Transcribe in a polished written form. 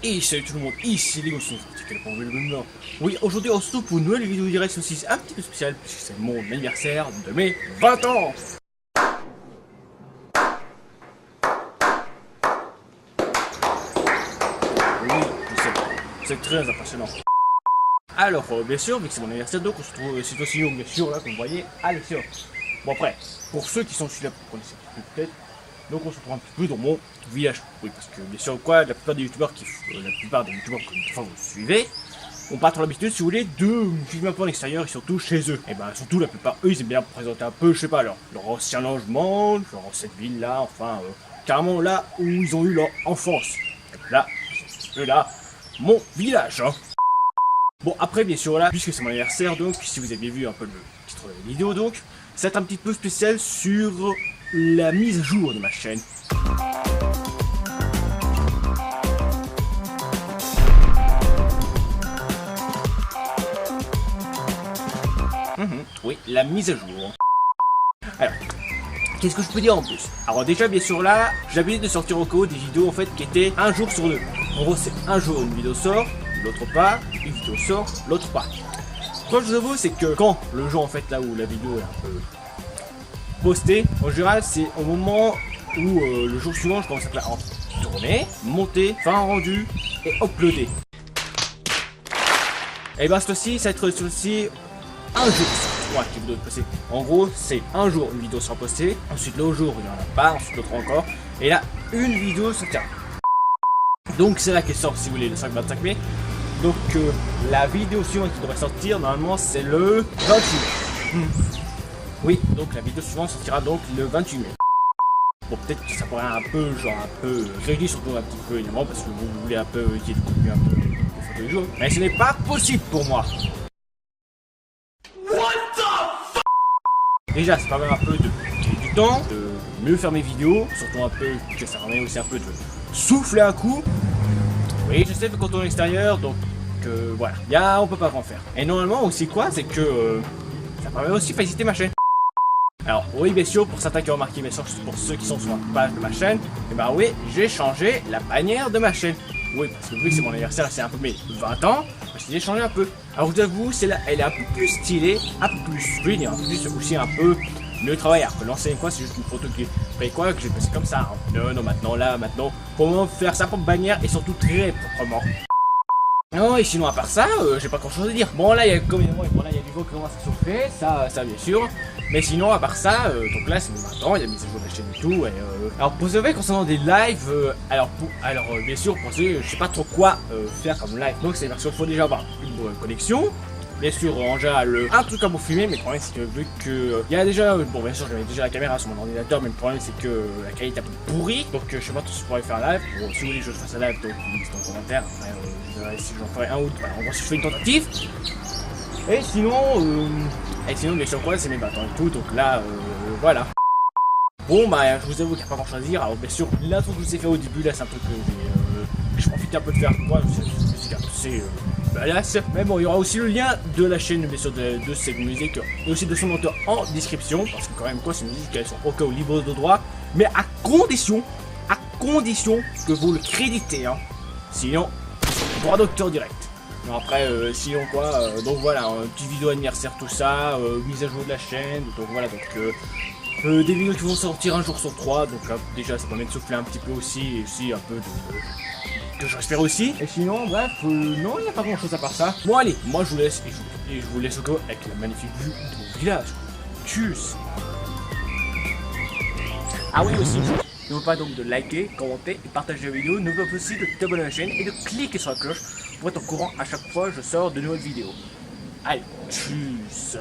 Et salut tout le monde, ici les gosses, oui, aujourd'hui on se retrouve pour une nouvelle vidéo direct aussi un petit peu spéciale puisque c'est mon anniversaire de mes 20 ans. Oui, c'est très impressionnant. Alors, bien sûr, vu que c'est mon anniversaire, donc on se trouve cette fois-ci, bien sûr, là, comme vous voyez, à l'extérieur. Bon après, pour ceux qui sont celui-là, vous connaissez peut-être. Donc on se retrouve un petit peu dans mon village. Oui, parce que bien sûr quoi, la plupart des youtubeurs que vous suivez ont pas trop l'habitude, si vous voulez, de filmer un peu en extérieur et surtout chez eux. Et ben surtout la plupart, eux, ils aiment bien présenter un peu, je sais pas, leur ancien logement, leur ancienne ville là, enfin, carrément là où ils ont eu leur enfance. Et là, c'est là, mon village. Hein. Bon après bien sûr là, puisque c'est mon anniversaire, donc si vous aviez vu un peu le titre de la vidéo, donc ça va être un petit peu spécial sur la mise à jour de ma chaîne. Oui, la mise à jour. Alors, qu'est-ce que je peux dire en plus? Alors déjà, bien sûr là, j'ai l'habitude de sortir au cas des vidéos en fait qui étaient un jour sur deux. En gros, c'est un jour une vidéo sort, l'autre pas, une vidéo sort, l'autre pas. Ce que je vous avoue, c'est que quand le jour en fait là où la vidéo est un peu posté, en général c'est au moment où le jour suivant je commence à tourner, monter, faire un rendu et uploader. Et ben ceci, ça va être ceci un jour sur 3 qui vous doit passer. En gros c'est un jour une vidéo sera postée, ensuite le jour il n'y en a pas, ensuite l'autre encore, et là une vidéo sortira. Donc c'est là qu'elle sort si vous voulez le 5-25 mai. Donc la vidéo suivante qui devrait sortir normalement c'est le 28 mai. Oui, donc la vidéo suivante sortira donc le 28 mai. Bon, peut-être que ça pourrait un peu, réduire surtout un petit peu évidemment parce que vous voulez un peu qu'il y ait du contenu un peu de photos du jour. Mais ce n'est pas possible pour moi. What the fuck? Déjà, ça permet un peu de gagner du temps, de mieux faire mes vidéos, surtout un peu que ça permet aussi un peu de souffler un coup. Oui, je sais que quand on est extérieur, donc voilà, on peut pas grand faire. Et normalement aussi quoi, c'est que ça permet aussi de faciliter ma chaîne. Alors oui bien sûr, pour certains qui ont remarqué, bien sûr pour ceux qui sont sur la page de ma chaîne, et bah oui, j'ai changé la bannière de ma chaîne. Oui, parce que vu que c'est mon anniversaire, c'est un peu mes 20 ans, j'ai changé un peu. Alors je vous avoue, celle-là, elle est un peu plus stylée, un peu plus fluide, et en plus aussi un peu mieux travaillé. Alors que l'ancienne quoi, c'est juste une photo qui est quoi, que j'ai passé comme ça. Hein. Non, maintenant, comment faire sa propre bannière et surtout très proprement. Non, et sinon à part ça, j'ai pas grand chose à dire. Bon là il y a du vent qui commence à souffler, ça bien sûr. Mais sinon à part ça, donc là c'est mon 20 ans, il y a mise à jour de la chaîne et tout. Et, alors pour ce concernant des lives, alors bien sûr pour ceux, je sais pas trop quoi faire comme live. Donc c'est parce qu'il faut déjà avoir une bonne connexion. Bien sûr, en général, un truc à vous filmer, mais le problème c'est que vu que il y a déjà, bon bien sûr j'avais déjà la caméra sur mon ordinateur, mais le problème c'est que la qualité est un peu pourrie, donc je sais pas si je pourrais faire un live. Bon, si vous voulez que je fasse un live, donc dites en commentaire, après je verrai si j'en ferai un ou deux, en gros si je fais une tentative. Et sinon bien sûr quoi, c'est mes 20 ans et tout, donc là, voilà. Bon bah je vous avoue qu'il n'y a pas grand chose à dire, alors bien sûr l'intro que je vous ai fait au début là c'est un truc que je profite un peu de faire, moi c'est badass. Mais bon, il y aura aussi le lien de la chaîne bien sûr de cette musique et aussi de son auteur en description, parce que quand même quoi, ces musiques elles sont au cas où libres de droit, mais à condition que vous le créditez, hein. Sinon, droit d'auteur direct. Non, après, sinon quoi, donc voilà, une petite vidéo anniversaire, tout ça, mise à jour de la chaîne, donc voilà, donc des vidéos qui vont sortir un jour sur 3, donc déjà ça permet de souffler un petit peu aussi, et aussi un peu que j'espère aussi. Et sinon, bref, non, il n'y a pas grand chose à part ça. Bon, allez, moi je vous laisse, et je vous laisse au cas avec la magnifique vue de mon village. Tchuss. Ah oui, aussi, n'oubliez pas donc de liker, commenter et partager la vidéo. N'oubliez pas aussi de t'abonner à la chaîne et de cliquer sur la cloche pour être au courant à chaque fois que je sors de nouvelles vidéos. Allez, tchuss.